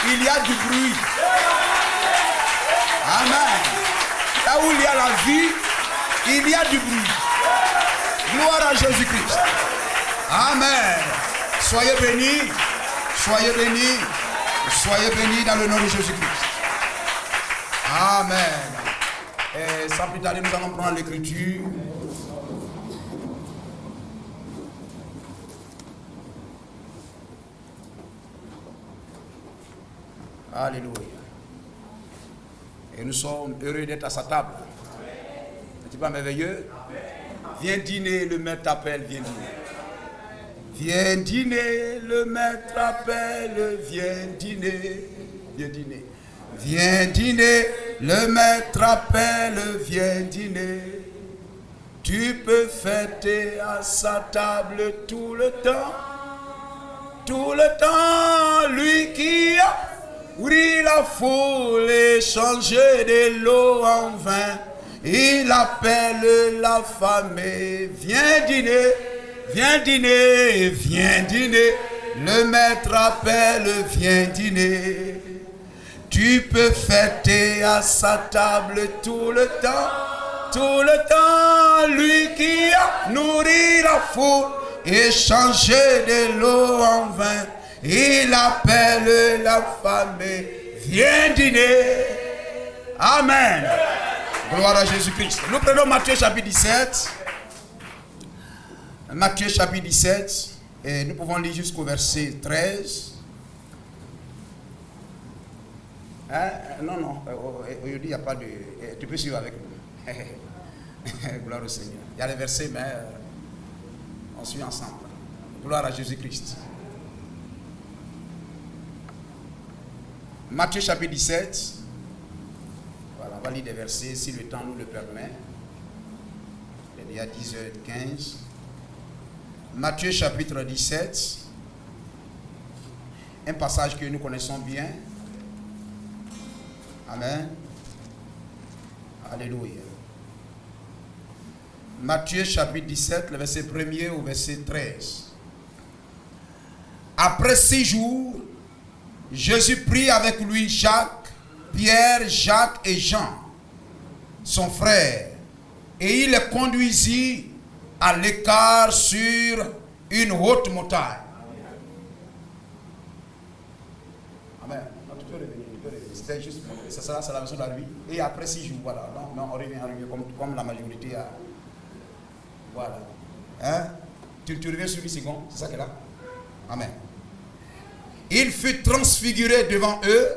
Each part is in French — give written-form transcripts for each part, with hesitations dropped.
il y a du bruit. Amen. Là où il y a la vie, il y a du bruit. Gloire à Jésus-Christ. Amen. Soyez bénis. Soyez bénis. Soyez bénis dans le nom de Jésus-Christ. Amen. Et sans plus tarder, nous allons prendre l'écriture. Alléluia. Et nous sommes heureux d'être à sa table. N'est-ce pas merveilleux? Viens dîner, le maître t'appelle, viens dîner. Viens dîner, le maître t'appelle, viens dîner. Viens dîner. Viens dîner, le maître appelle, viens dîner. Tu peux fêter à sa table tout le temps. Tout le temps, lui qui a ouvert la foule et changé de l'eau en vin. Il appelle l'affamé, viens dîner, viens dîner, viens dîner. Le maître appelle, viens dîner. Tu peux fêter à sa table tout le temps, lui qui a nourri la foule et changé de l'eau en vin. Il appelle l'affamé, viens dîner. Amen. Gloire à Jésus-Christ. Nous prenons Matthieu chapitre 17. Matthieu chapitre 17. Et nous pouvons lire jusqu'au verset 13. Hein? Non. Aujourd'hui, il n'y a pas de... Tu peux suivre avec nous. Gloire au Seigneur. Il y a les versets, mais on suit ensemble. Gloire à Jésus-Christ. Matthieu chapitre 17. Voilà, on va lire des versets si le temps nous le permet. Il y a 10h15. Matthieu chapitre 17. Un passage que nous connaissons bien. Amen. Alléluia. Matthieu chapitre 17, le verset 1er au verset 13. Après 6 jours, Jésus prit avec lui Jacques, Pierre, Jacques et Jean, son frère, et il les conduisit à l'écart sur une haute montagne. Amen. C'était juste, c'est la version de la nuit. Et après 6 jours, voilà. Non, on revient comme la majorité a. Voilà. Hein? Tu reviens sur 8 secondes, c'est ça qui est là? Amen. Il fut transfiguré devant eux,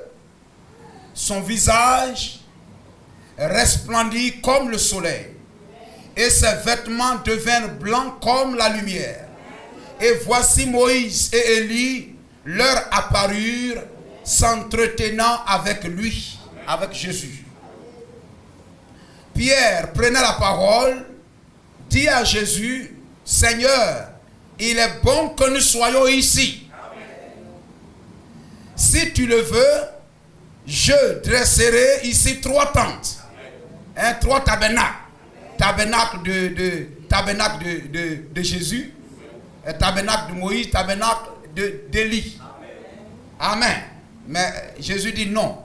son visage resplendit comme le soleil, et ses vêtements devinrent blancs comme la lumière. Et voici Moïse et Élie leur apparurent, s'entretenant avec lui, avec Jésus. Pierre prenait la parole, dit à Jésus, Seigneur, il est bon que nous soyons ici. Si tu le veux, je dresserai ici 3 tentes. 3 tabernacles. Tabernacle de Jésus, tabernacle de Moïse, tabernacle d'Élie. Amen. Mais Jésus dit non.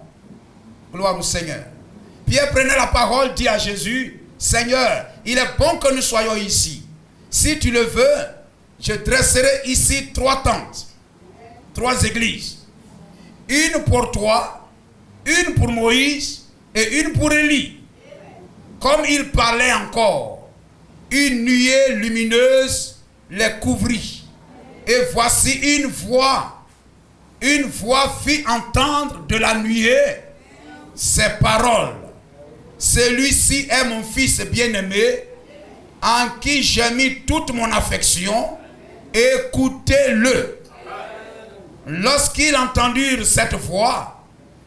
Gloire au Seigneur. Pierre prenait la parole, dit à Jésus, Seigneur, il est bon que nous soyons ici. Si tu le veux, je dresserai ici 3 tentes, 3 églises. Une pour toi, une pour Moïse et une pour Élie. Comme il parlait encore, une nuée lumineuse les couvrit. Et voici une voix fit entendre de la nuée ces paroles. Celui-ci est mon fils bien-aimé, en qui j'ai mis toute mon affection. Écoutez-le. Lorsqu'ils entendirent cette voix,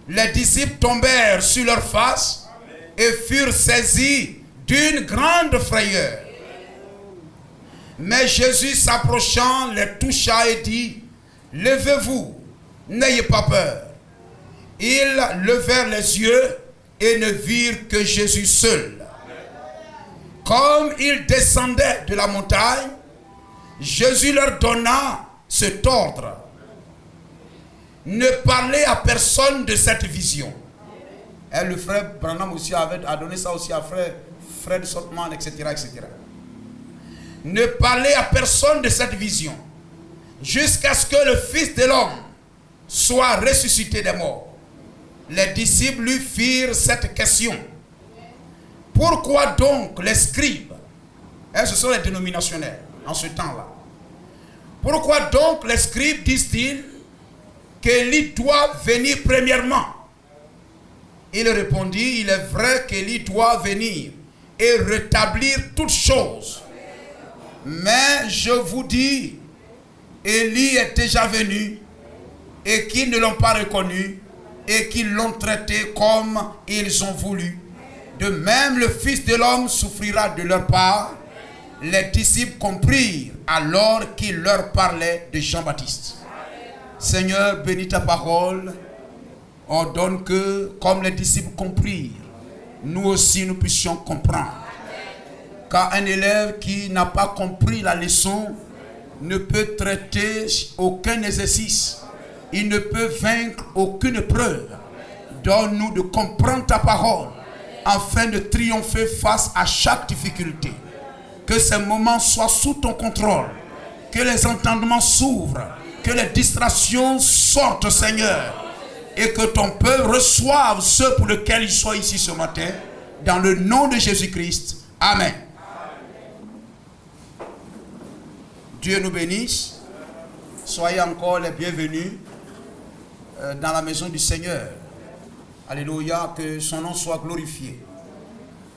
les disciples tombèrent sur leurs faces et furent saisis d'une grande frayeur. Mais Jésus s'approchant les toucha et dit, levez-vous, n'ayez pas peur. Ils levèrent les yeux et ne virent que Jésus seul. Comme ils descendaient de la montagne, Jésus leur donna cet ordre. ne parlez à personne de cette vision. Et le frère Branham aussi a donné ça aussi à frère Fred Sotman, etc., etc. Ne parlez à personne de cette vision jusqu'à ce que le Fils de l'homme soit ressuscité des morts. Les disciples lui firent cette question. Pourquoi donc les scribes, et ce sont les dénominationnaires en ce temps-là, pourquoi donc les scribes disent-ils qu'Élie doit venir premièrement? Il répondit, il est vrai qu'Élie doit venir et rétablir toutes choses. Mais je vous dis, Élie est déjà venu et qu'ils ne l'ont pas reconnu et qu'ils l'ont traité comme ils ont voulu. De même, le Fils de l'homme souffrira de leur part. Les disciples comprirent alors qu'il leur parlait de Jean-Baptiste. Seigneur, bénis ta parole. Ordonne que, comme les disciples comprirent, nous aussi nous puissions comprendre. Car un élève qui n'a pas compris la leçon ne peut traiter aucun exercice. Il ne peut vaincre aucune preuve. Donne-nous de comprendre ta parole afin de triompher face à chaque difficulté. Que ces moments soient sous ton contrôle. Que les entendements s'ouvrent. Que les distractions sortent, Seigneur. Et que ton peuple reçoive ceux pour lesquels il soit ici ce matin. Dans le nom de Jésus-Christ. Amen. Dieu nous bénisse. Soyez encore les bienvenus dans la maison du Seigneur. Alléluia, que son nom soit glorifié.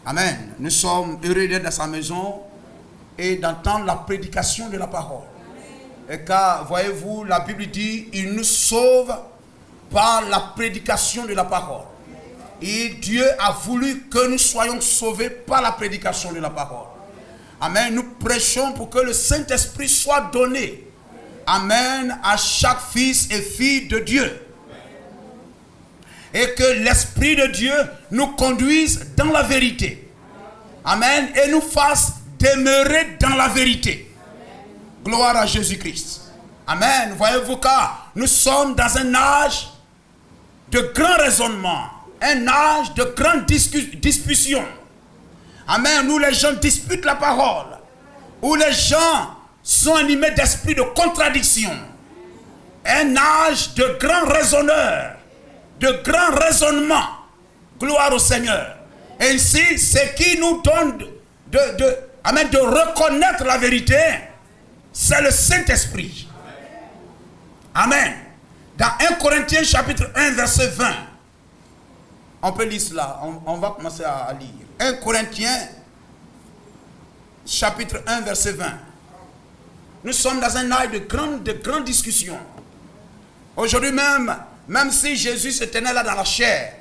Amen. Nous sommes heureux d'être dans sa maison et d'entendre la prédication de la parole. Et car, voyez-vous, la Bible dit, il nous sauve par la prédication de la parole. Et Dieu a voulu que nous soyons sauvés par la prédication de la parole. Amen. Nous prêchons pour que le Saint-Esprit soit donné. Amen. À chaque fils et fille de Dieu. Et que l'Esprit de Dieu nous conduise dans la vérité. Amen. Et nous fasse demeurer dans la vérité. Gloire à Jésus-Christ. Amen. Voyez-vous, car nous sommes dans un âge de grand raisonnement. Un âge de grande discussion. Amen. Où les gens disputent la parole. Où les gens sont animés d'esprit de contradiction. Un âge de grands raisonneurs. De grands raisonnements. Gloire au Seigneur. Ainsi, ce qui nous donne de reconnaître la vérité, c'est le Saint-Esprit. Amen. Dans 1 Corinthiens chapitre 1 verset 20. On peut lire cela. On va commencer à lire. 1 Corinthiens chapitre 1 verset 20. Nous sommes dans un âge de grandes discussions. Aujourd'hui même si Jésus se tenait là dans la chair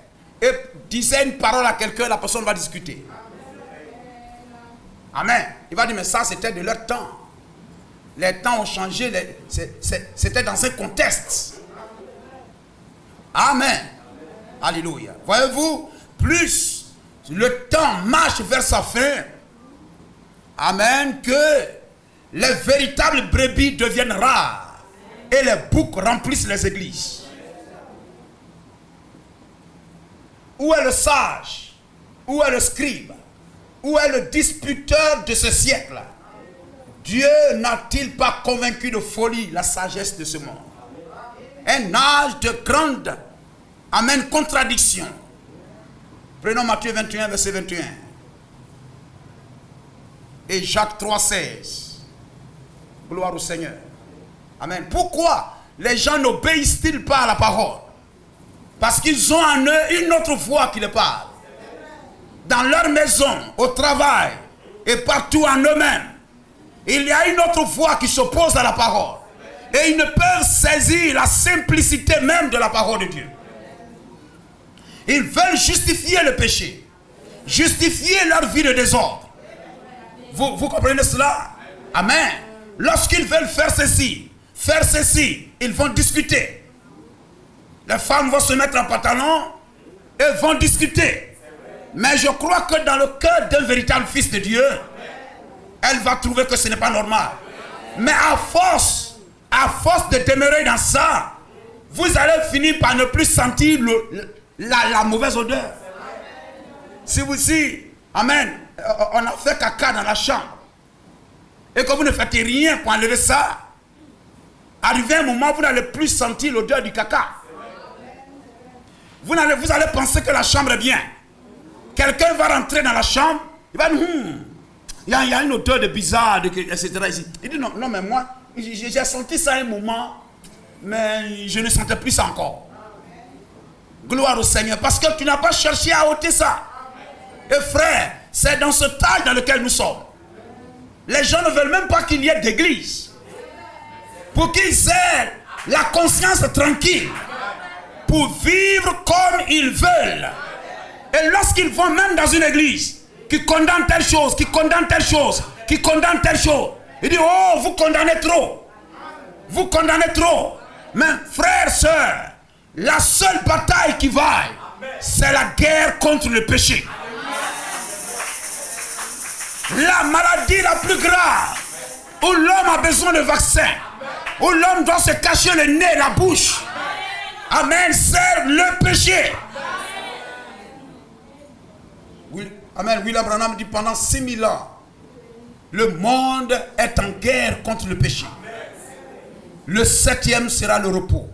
et disait une parole à quelqu'un, la personne va discuter. Amen. Il va dire, mais ça c'était de leur temps. Les temps ont changé, c'était dans un contexte. Amen. Alléluia. Voyez-vous, plus le temps marche vers sa fin, amen, que les véritables brebis deviennent rares et les boucs remplissent les églises. Où est le sage? Où est le scribe? Où est le disputeur de ce siècle? Dieu n'a-t-il pas convaincu de folie la sagesse de ce monde? Un âge de grande, amen, contradiction. Prenons Matthieu 21, verset 21. Et Jacques 3, 16. Gloire au Seigneur. Amen. Pourquoi les gens n'obéissent-ils pas à la parole? Parce qu'ils ont en eux une autre voix qui les parle. Dans leur maison, au travail et partout en eux-mêmes, il y a une autre voix qui s'oppose à la parole. Et ils ne peuvent saisir la simplicité même de la parole de Dieu. Ils veulent justifier le péché. Justifier leur vie de désordre. Vous comprenez cela? Amen. Lorsqu'ils veulent faire ceci, ils vont discuter. Les femmes vont se mettre en pantalon et vont discuter. Mais je crois que dans le cœur d'un véritable fils de Dieu, elle va trouver que ce n'est pas normal. Mais à force de demeurer dans ça, vous allez finir par ne plus sentir la mauvaise odeur. Si, amen, on a fait caca dans la chambre et que vous ne faites rien pour enlever ça, arrivé un moment, vous n'allez plus sentir l'odeur du caca. Vous allez penser que la chambre est bien. Quelqu'un va rentrer dans la chambre, il va dire, il y a une odeur de bizarre, etc. Ici. Il dit, non, mais moi, j'ai senti ça un moment, mais je ne sentais plus ça encore. Gloire au Seigneur, parce que tu n'as pas cherché à ôter ça. Et frère, c'est dans ce temps dans lequel nous sommes. Les gens ne veulent même pas qu'il y ait d'église. Pour qu'ils aient la conscience tranquille. Pour vivre comme ils veulent. Et lorsqu'ils vont même dans une église, qui condamne telle chose, qui condamne telle chose, qui condamne telle chose, ils disent, oh, vous condamnez trop. Vous condamnez trop. Mais frères, sœurs, la seule bataille qui vaille, c'est la guerre contre le péché. La maladie la plus grave, où l'homme a besoin de vaccin, où l'homme doit se cacher le nez, la bouche. Amen, c'est le péché. Oui, amen. William Branham dit pendant 6000 ans, le monde est en guerre contre le péché. Le 7e sera le repos.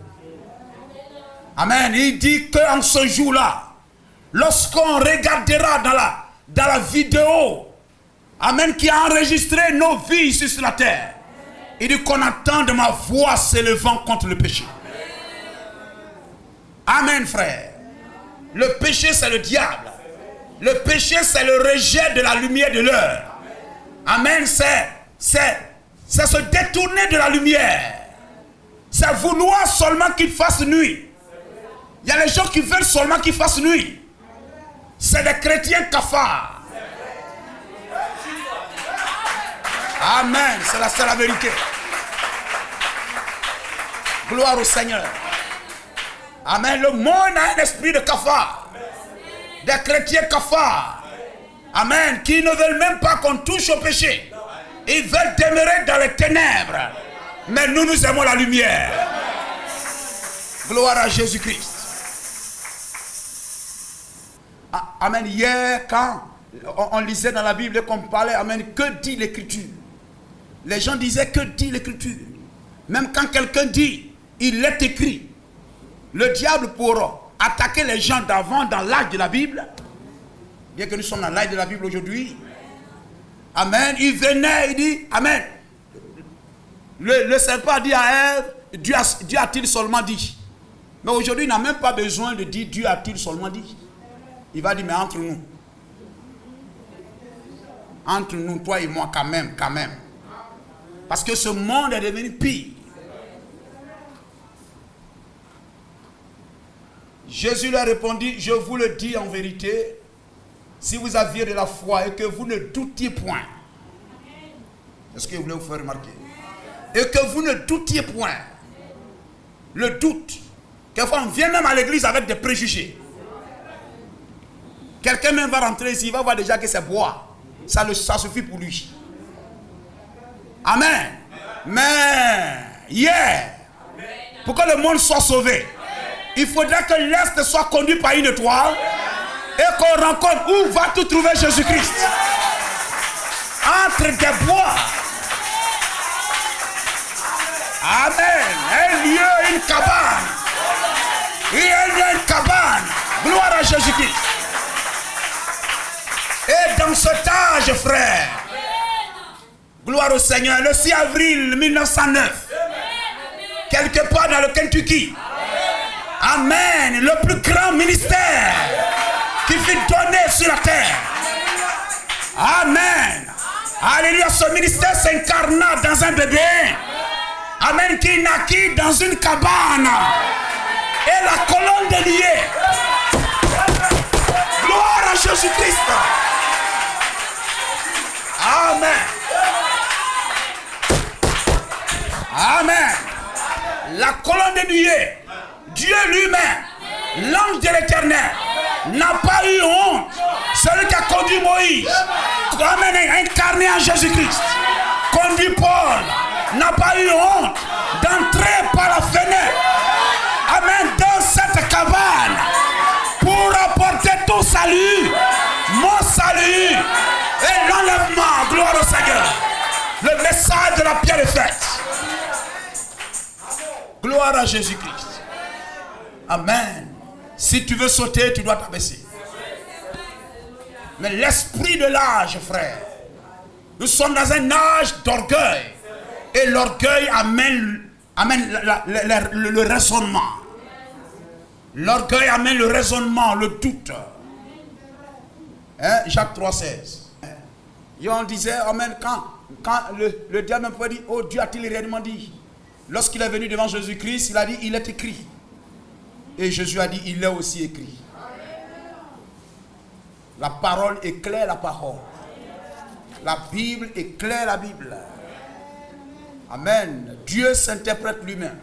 Amen. Il dit qu'en ce jour-là, lorsqu'on regardera dans la vidéo, amen, qui a enregistré nos vies sur la terre, il dit qu'on entend de ma voix s'élevant contre le péché. Amen, frère. Le péché, c'est le diable. Le péché, c'est le rejet de la lumière de l'heure. Amen, c'est se détourner de la lumière. C'est vouloir seulement qu'il fasse nuit. Il y a les gens qui veulent seulement qu'il fasse nuit. C'est des chrétiens cafards. Amen, c'est la vérité. Gloire au Seigneur. Amen, le monde a un esprit de cafard. Des chrétiens cafards. Amen, qui ne veulent même pas qu'on touche au péché. Ils veulent demeurer dans les ténèbres. Mais nous aimons la lumière. Gloire à Jésus-Christ. Amen, hier quand on lisait dans la Bible et qu'on parlait, amen, que dit l'Écriture? Les gens disaient, que dit l'Écriture? Même quand quelqu'un dit, il est écrit. Le diable pourra attaquer les gens d'avant dans l'âge de la Bible. Bien que nous sommes dans l'âge de la Bible aujourd'hui. Amen. Il venait, il dit, amen. Le serpent a dit à Ève, Dieu a-t-il seulement dit? Mais aujourd'hui, il n'a même pas besoin de dire, Dieu a-t-il seulement dit? Il va dire, mais entre nous. Entre nous, toi et moi, quand même. Parce que ce monde est devenu pire. Jésus leur répondit, je vous le dis en vérité, si vous aviez de la foi et que vous ne doutiez point. Est-ce que vous voulez vous faire remarquer? Et que vous ne doutiez point. Le doute. Quelquefois on vient même à l'église avec des préjugés. Quelqu'un même va rentrer ici, il va voir déjà que c'est bois. Ça suffit pour lui. Amen. Mais hier, pour que le monde soit sauvé, il faudrait que l'Est soit conduit par une étoile et qu'on rencontre où va tout trouver Jésus-Christ. Entre des bois. Amen. Un lieu, une cabane. Il y a une cabane. Gloire à Jésus-Christ. Et dans cet âge, frère, gloire au Seigneur, le 6 avril 1909, quelque part dans le Kentucky, amen, le plus grand ministère qui fut donné sur la terre. Amen. Alléluia, ce ministère s'incarna dans un bébé. Amen, qui naquit dans une cabane. Et la colonne de liée. Gloire à Jésus-Christ. Amen. Amen. La colonne de nuée, Dieu lui-même, l'ange de l'Éternel, n'a pas eu honte. Celui qui a conduit Moïse, incarné en Jésus-Christ, conduit Paul, n'a pas eu honte d'entrer par la fenêtre. Amen. Dans cette cabane. Pour apporter ton salut. Mon salut. Et l'enlèvement. Gloire au Seigneur. Le message de la pierre est faite. Gloire à Jésus-Christ. Amen. Si tu veux sauter, tu dois t'abaisser. Mais l'esprit de l'âge, frère. Nous sommes dans un âge d'orgueil. Et l'orgueil amène le raisonnement. L'orgueil amène le raisonnement, le doute. Hein? Jacques 3,16. Et on disait, amen, quand le diable pouvait dire, oh Dieu a-t-il réellement dit? Lorsqu'il est venu devant Jésus-Christ, il a dit, il est écrit. Et Jésus a dit, il est aussi écrit. La parole éclaire la parole. La Bible éclaire la Bible. Amen. Dieu s'interprète lui-même.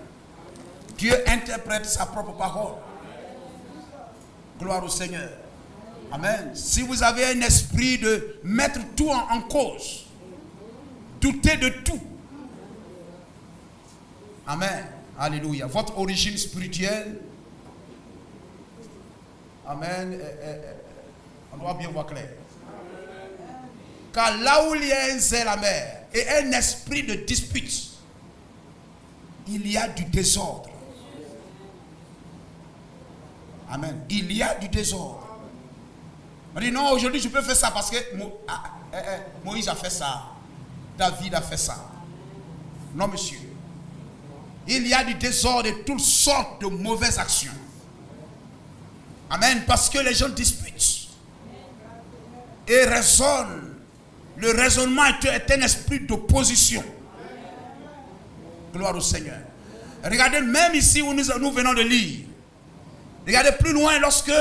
Dieu interprète sa propre parole. Gloire au Seigneur. Amen. Si vous avez un esprit de mettre tout en cause, douter de tout. Amen. Alléluia. Votre origine spirituelle. Amen. On doit bien voir clair. Car là où il y a un zèle amer et un esprit de dispute, il y a du désordre. Amen. Il y a du désordre. On dit non, aujourd'hui je peux faire ça parce que Moïse a fait ça. David a fait ça. Non, monsieur. Il y a du désordre et toutes sortes de mauvaises actions. Amen. Parce que les gens disputent et raisonnent. Le raisonnement est un esprit d'opposition. Gloire au Seigneur. Regardez, même ici où nous venons de lire. Regardez plus loin lorsque,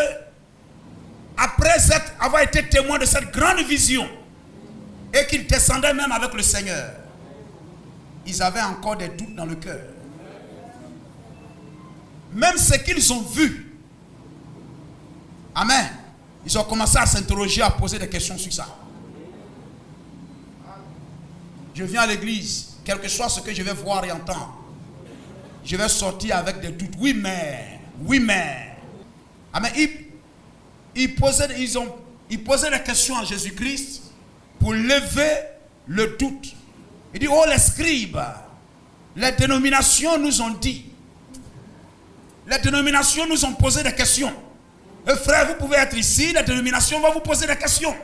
après avoir été témoin de cette grande vision, et qu'ils descendaient même avec le Seigneur, ils avaient encore des doutes dans le cœur. Même ce qu'ils ont vu, amen, ils ont commencé à s'interroger, à poser des questions sur ça. Je viens à l'église, quel que soit ce que je vais voir et entendre, je vais sortir avec des doutes. Oui mais. Amen. Ils posaient des questions à Jésus-Christ pour lever le doute. Il dit, oh les scribes, les dénominations nous ont dit. Les dénominations nous ont posé des questions. Frère, vous pouvez être ici, les dénominations vont vous poser des questions.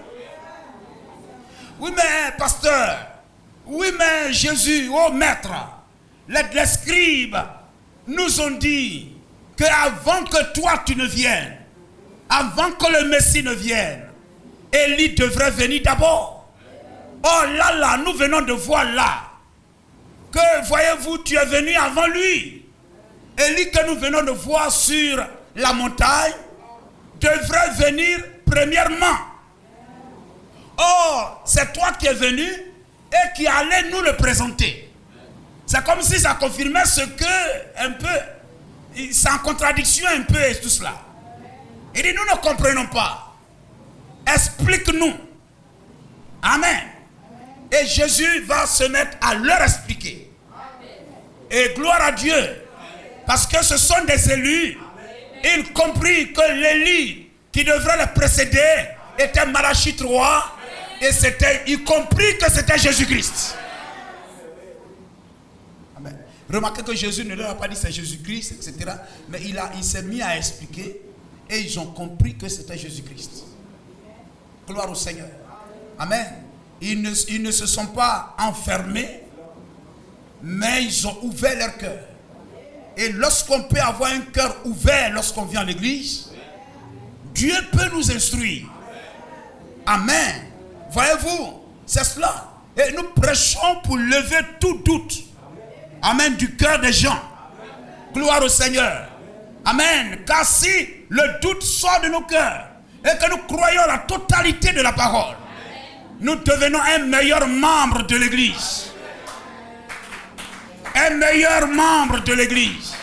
Oui mais pasteur, oui mais Jésus, oh maître, les scribes nous ont dit que avant que toi tu ne viennes, avant que le Messie ne vienne, Élie devrait venir d'abord. Oh là, nous venons de voir là que, voyez-vous, tu es venu avant lui. Élie que nous venons de voir sur la montagne devrait venir premièrement. Or, c'est toi qui es venu et qui allais nous le présenter. C'est comme si ça confirmait ce que, un peu, c'est en contradiction un peu et tout cela. Il dit, nous ne comprenons pas. Explique-nous. Amen. Et Jésus va se mettre à leur expliquer. Et gloire à Dieu. Parce que ce sont des élus. Il comprit que l'Élie qui devrait le précéder était Malachie 3. Et il comprit que c'était Jésus-Christ. Amen. Remarquez que Jésus ne leur a pas dit c'est Jésus-Christ, etc. Mais il s'est mis à expliquer. Et ils ont compris que c'était Jésus-Christ. Gloire au Seigneur. Amen. Ils ne se sont pas enfermés, mais ils ont ouvert leur cœur. Et lorsqu'on peut avoir un cœur ouvert lorsqu'on vient à l'église, Dieu peut nous instruire. Amen. Voyez-vous, c'est cela. Et nous prêchons pour lever tout doute. Amen. Du cœur des gens. Gloire au Seigneur. Amen. Car si le doute sort de nos cœurs et que nous croyons la totalité de la parole, nous devenons un meilleur membre de l'église. Un meilleur membre de l'église.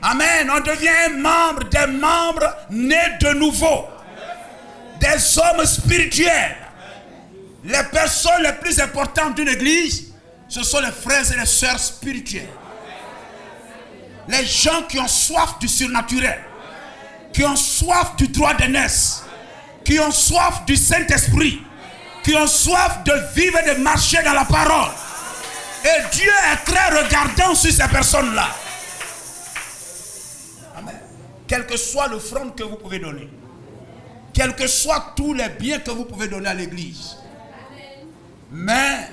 Amen. On devient un membre, des membres nés de nouveau. Des hommes spirituels. Les personnes les plus importantes d'une église, ce sont les frères et les sœurs spirituels. Les gens qui ont soif du surnaturel, qui ont soif du droit d'aînesse, qui ont soif du Saint-Esprit, qui ont soif de vivre et de marcher dans la parole. Et Dieu est très regardant sur ces personnes-là. Amen. Quel que soit l'offrande que vous pouvez donner, quels que soient tous les biens que vous pouvez donner à l'église, mais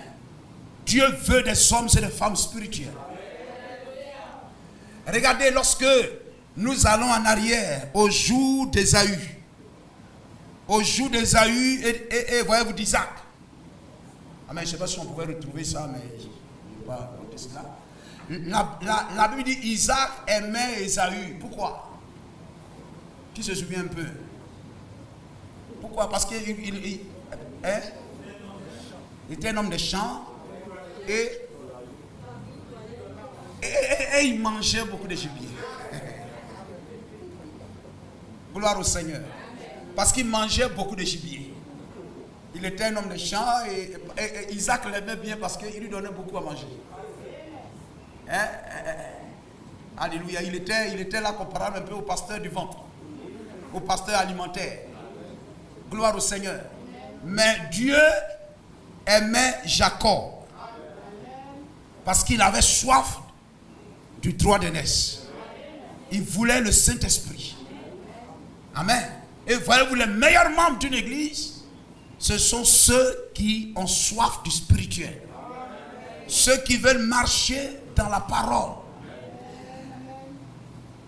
Dieu veut des hommes et des femmes spirituels. Regardez, lorsque nous allons en arrière, au jour d'Ésaü, et voyez-vous d'Isaac. Amen. Je ne sais pas si on pouvait retrouver ça, mais je ne vais pas raconter cela. La Bible dit Isaac aimait Ésaü. Pourquoi? Qui se souvient un peu? Pourquoi? Parce qu'il était un homme de champ et il mangeait beaucoup de gibier. Gloire au Seigneur. Parce qu'il mangeait beaucoup de gibier. Il était un homme de champ et Isaac l'aimait bien parce qu'il lui donnait beaucoup à manger. Alléluia. Il était là comparable un peu au pasteur du ventre, au pasteur alimentaire. Gloire au Seigneur. Mais Dieu aimait Jacob parce qu'il avait soif du droit d'aînesse. Il voulait le Saint-Esprit. Amen. Et voyez-vous, les meilleurs membres d'une église, ce sont ceux qui ont soif du spirituel. Ceux qui veulent marcher dans la parole.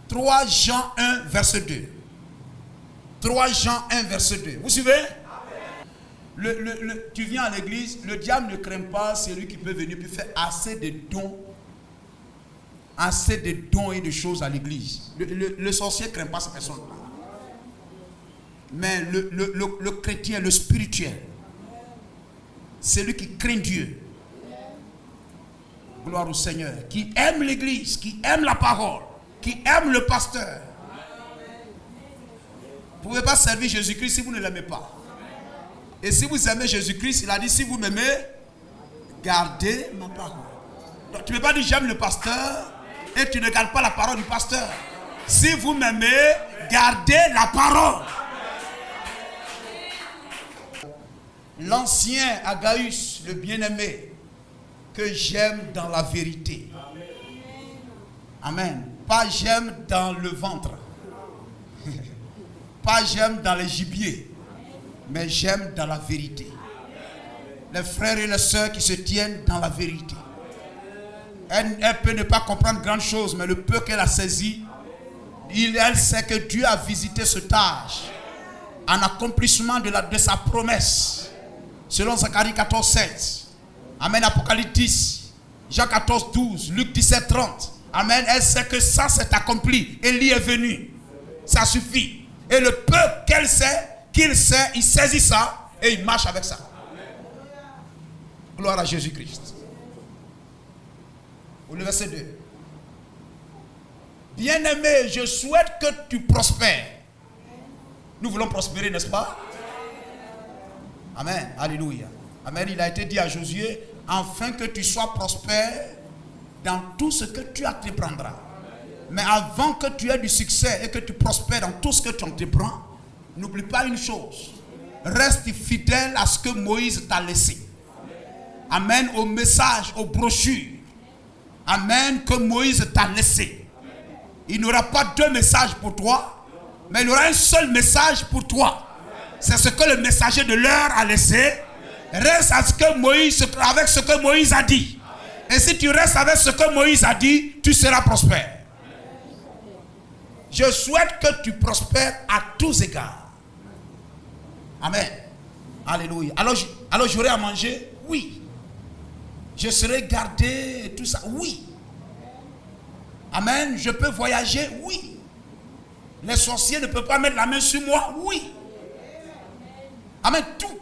3 Jean 1, verset 2. 3 Jean 1, verset 2. Vous suivez? Tu viens à l'église, le diable ne craint pas celui qui peut venir puis faire assez de dons et de choses à l'église. Le sorcier ne craint pas ces personnes-là. Mais le chrétien, le spirituel, c'est lui qui craint Dieu. Gloire au Seigneur. Qui aime l'église, qui aime la parole, qui aime le pasteur. Vous ne pouvez pas servir Jésus-Christ si vous ne l'aimez pas. Et si vous aimez Jésus-Christ, il a dit, si vous m'aimez, gardez ma parole. Donc, tu ne peux pas dire j'aime le pasteur et tu ne gardes pas la parole du pasteur. Si vous m'aimez, gardez la parole. L'ancien Agaius, le bien-aimé, que j'aime dans la vérité. Amen. Pas j'aime dans le ventre. Pas j'aime dans les gibiers. Mais j'aime dans la vérité. Les frères et les sœurs qui se tiennent dans la vérité. Elle peut ne pas comprendre grand chose, mais le peu qu'elle a saisi, elle sait que Dieu a visité cet âge en accomplissement de sa promesse. Selon Zacharie 14, 7. Amen. Apocalypse 10. Jean 14, 12. Luc 17, 30. Amen. Elle sait que ça s'est accompli. Élie est venu. Ça suffit. Et le peu qu'elle sait, qu'il sait, il saisit ça et il marche avec ça. Gloire à Jésus-Christ. Le verset 2. Bien-aimé, je souhaite que tu prospères. Nous voulons prospérer, n'est-ce pas? Amen. Alléluia. Amen. Il a été dit à Josué, afin que tu sois prospère dans tout ce que tu entreprendras. Mais avant que tu aies du succès et que tu prospères dans tout ce que tu entreprends, n'oublie pas une chose. Reste fidèle à ce que Moïse t'a laissé. Amen. Au message, aux brochures. Amen. Que Moïse t'a laissé. Il n'y aura pas 2 messages pour toi, mais il y aura un seul message pour toi. C'est ce que le messager de l'heure a laissé. Reste avec ce que Moïse a dit. Et si tu restes avec ce que Moïse a dit, tu seras prospère. Je souhaite que tu prospères à tous égards. Amen. Alléluia. Alors j'aurai à manger? Oui. Je serai gardé et tout ça? Oui. Amen. Je peux voyager? Oui. Les sorciers ne peuvent pas mettre la main sur moi? Oui. Amen. Tout.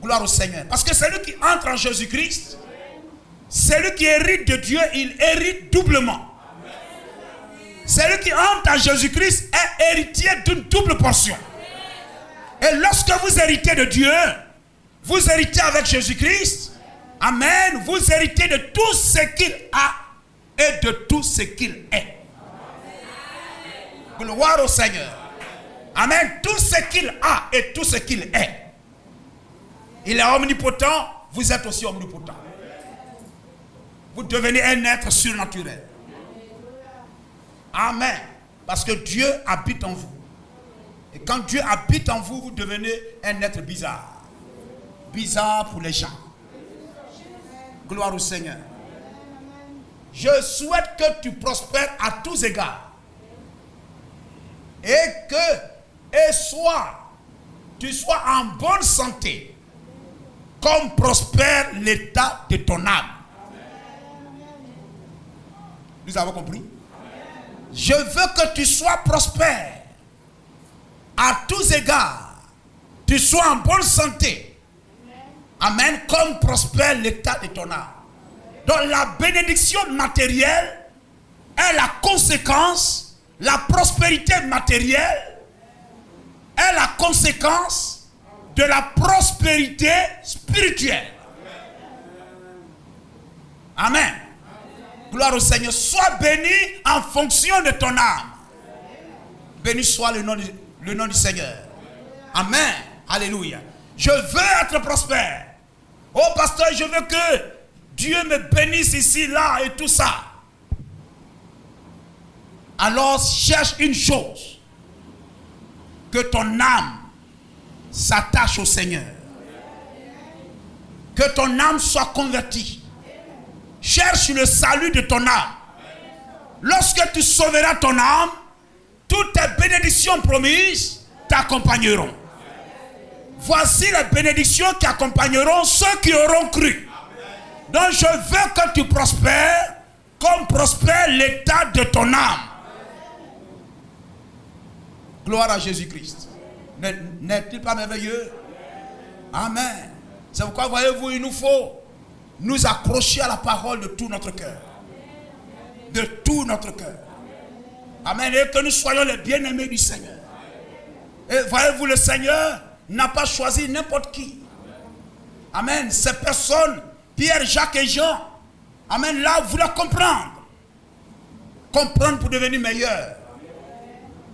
Gloire au Seigneur. Parce que celui qui entre en Jésus-Christ, celui qui hérite de Dieu, il hérite doublement. Celui qui entre en Jésus-Christ est héritier d'une double portion. Et lorsque vous héritez de Dieu, vous héritez avec Jésus-Christ. Amen. Vous héritez de tout ce qu'il a et de tout ce qu'il est. Gloire au Seigneur. Amen. Tout ce qu'il a et tout ce qu'il est. Il est omnipotent, vous êtes aussi omnipotent. Vous devenez un être surnaturel. Amen. Parce que Dieu habite en vous. Et quand Dieu habite en vous, vous devenez un être bizarre. Bizarre pour les gens. Gloire au Seigneur. Je souhaite que tu prospères à tous égards. Et tu sois en bonne santé. Comme prospère l'état de ton âme. Nous avons compris? Je veux que tu sois prospère. À tous égards. Tu sois en bonne santé. Amen. Comme prospère l'état de ton âme. Donc la bénédiction matérielle est la conséquence. La prospérité matérielle est la conséquence de la prospérité spirituelle. Amen. Gloire au Seigneur. Sois béni en fonction de ton âme. Béni soit le nom du Seigneur. Amen. Alléluia. Je veux être prospère. Oh pasteur, je veux que Dieu me bénisse ici, là et tout ça. Alors cherche une chose. Que ton âme s'attache au Seigneur. Que ton âme soit convertie. Cherche le salut de ton âme. Lorsque tu sauveras ton âme, toutes tes bénédictions promises t'accompagneront. Voici les bénédictions qui accompagneront ceux qui auront cru. Donc je veux que tu prospères comme prospère l'état de ton âme. Gloire à Jésus-Christ. N'est-il pas merveilleux? Amen. C'est pourquoi, voyez-vous, il nous faut nous accrocher à la parole de tout notre cœur. De tout notre cœur. Amen. Et que nous soyons les bien-aimés du Seigneur. Et voyez-vous, le Seigneur n'a pas choisi n'importe qui. Amen. Ces personnes, Pierre, Jacques et Jean, amen, là, vous voulez comprendre. Comprendre pour devenir meilleur.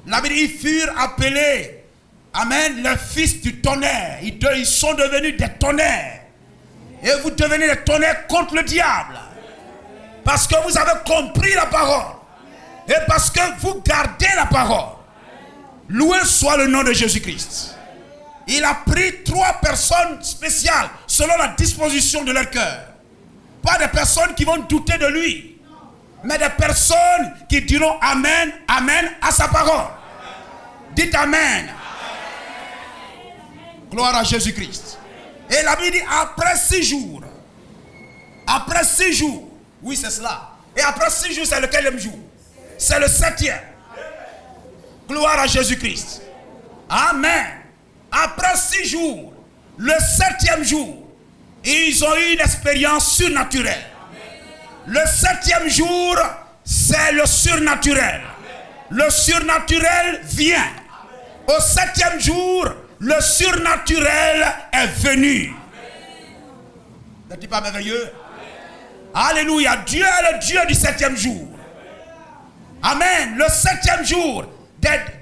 La Bible, ils furent appelés, amen, les fils du tonnerre. Ils sont devenus des tonnerres. Et vous devenez des tonnerres contre le diable. Parce que vous avez compris la parole. Et parce que vous gardez la parole. Loué soit le nom de Jésus-Christ. Il a pris 3 personnes spéciales selon la disposition de leur cœur. Pas des personnes qui vont douter de lui, mais des personnes qui diront Amen, Amen à sa parole. Dites Amen. Gloire à Jésus-Christ. Et la Bible dit après 6 jours. Après 6 jours. Oui, c'est cela. Et après 6 jours, c'est le quatrième jour? C'est le 7e. Gloire à Jésus-Christ. Amen. Après 6 jours, le 7e jour, ils ont eu une expérience surnaturelle. Le 7e jour, c'est le surnaturel. Le surnaturel vient. Au 7e jour, le surnaturel est venu. N'est-il pas merveilleux? Alléluia. Dieu est le Dieu du 7e jour. Amen. Le 7e jour,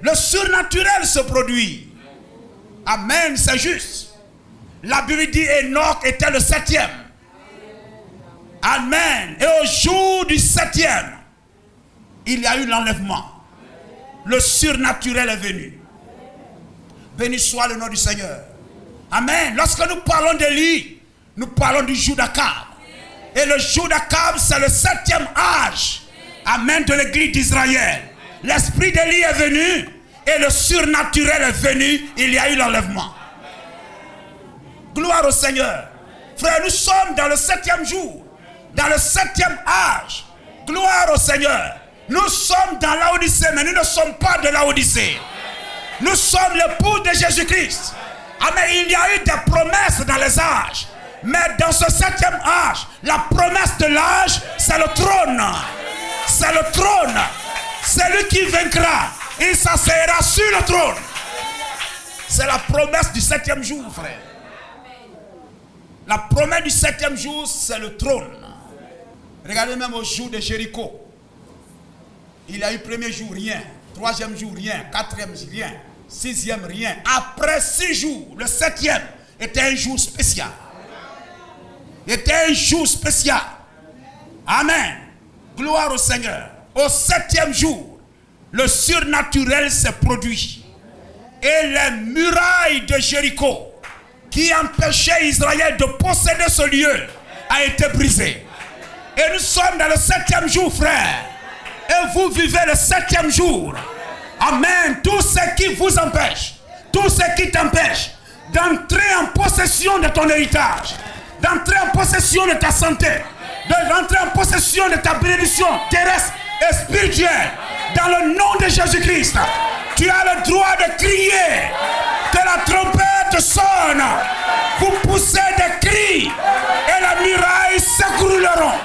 le surnaturel se produit. Amen, c'est juste. La Bible dit Enoch était le 7e. Amen. Et au jour du 7e, il y a eu l'enlèvement. Le surnaturel est venu. Béni soit le nom du Seigneur. Amen. Lorsque nous parlons d'Élie, nous parlons du jour d'Akab. Et le jour d'Akab, c'est le 7e âge. Amen, de l'église d'Israël. L'esprit d'Élie est venu. Et le surnaturel est venu. Il y a eu l'enlèvement. Gloire au Seigneur. Frère, nous sommes dans le 7e jour. Dans le 7e âge. Gloire au Seigneur. Nous sommes dans l'Odyssée, mais nous ne sommes pas de l'Odyssée. Nous sommes l'époux de Jésus-Christ. Amen. Il y a eu des promesses dans les âges. Mais dans ce 7e âge, la promesse de l'âge, c'est le trône. C'est le trône. C'est lui qui vaincra. Il s'asseyera sur le trône. C'est la promesse du 7e jour, frère. La promesse du 7e jour, c'est le trône. Regardez même au jour de Jéricho. Il y a eu premier jour, rien. Troisième jour, rien. Quatrième, rien. Sixième, rien. Après 6 jours, le 7e était un jour spécial. Était un jour spécial. Amen. Gloire au Seigneur. Au 7e jour, le surnaturel s'est produit. Et les murailles de Jéricho, qui empêchaient Israël de posséder ce lieu, a été brisée. Et nous sommes dans le 7e jour, frère. Et vous vivez le 7e jour. Amen. Tout ce qui vous empêche, tout ce qui t'empêche d'entrer en possession de ton héritage, d'entrer en possession de ta santé, d'entrer en possession de ta bénédiction terrestre et spirituelle, dans le nom de Jésus-Christ, tu as le droit de crier, que la trompette sonne, vous poussez des cris et les murailles s'écrouleront.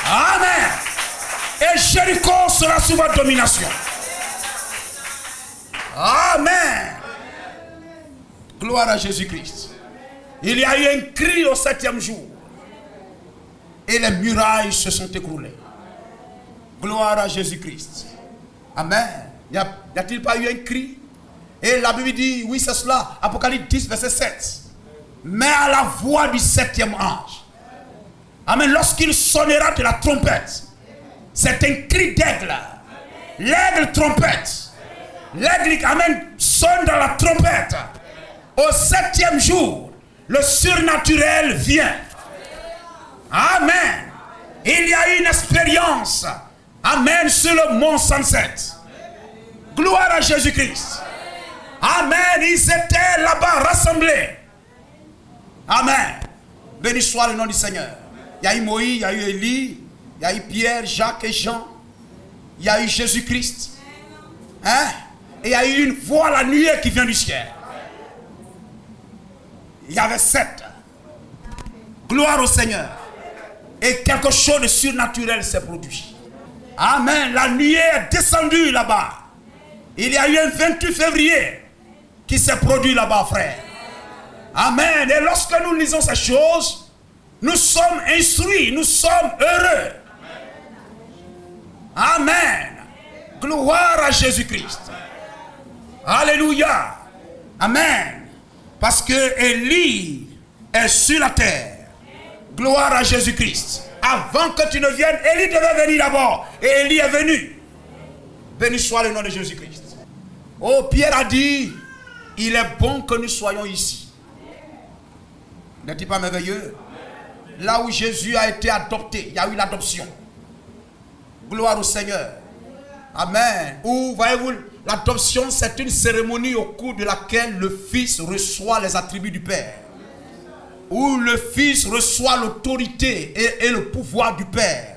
Amen. Et Jéricho sera sous votre domination. Amen. Gloire à Jésus-Christ. Il y a eu un cri au 7e jour. Et les murailles se sont écroulées. Gloire à Jésus-Christ. Amen. N'y a-t-il pas eu un cri? Et la Bible dit, oui c'est cela. Apocalypse 10, verset 7. Mais à la voix du 7e ange. Amen. Lorsqu'il sonnera de la trompette. C'est un cri d'aigle. L'aigle trompette. L'aigle, amen, sonne dans la trompette. Au 7e jour, le surnaturel vient. Amen. Il y a une expérience. Amen, sur le mont Sunset. Gloire à Jésus-Christ. Amen. Ils étaient là-bas rassemblés. Amen. Béni soit le nom du Seigneur. Il y a eu Moïse, il y a eu Élie, il y a eu Pierre, Jacques et Jean. Il y a eu Jésus-Christ. Hein? Et il y a eu une voix la nuit qui vient du ciel. Il y avait 7. Gloire au Seigneur. Et quelque chose de surnaturel s'est produit. Amen. La nuée est descendue là-bas. Il y a eu un 28 février qui s'est produit là-bas, frère. Amen. Et lorsque nous lisons ces choses, nous sommes instruits, nous sommes heureux. Amen. Gloire à Jésus-Christ. Alléluia. Amen. Parce que Élie est sur la terre. Gloire à Jésus-Christ. Avant que tu ne viennes, Élie devait venir d'abord. Et Élie est venu. Béni soit le nom de Jésus-Christ. Oh, Pierre a dit, il est bon que nous soyons ici. N'est-il pas merveilleux? Là où Jésus a été adopté, il y a eu l'adoption. Gloire au Seigneur. Amen. Ou, voyez-vous, l'adoption, c'est une cérémonie au cours de laquelle le Fils reçoit les attributs du Père. Où le Fils reçoit l'autorité et le pouvoir du Père.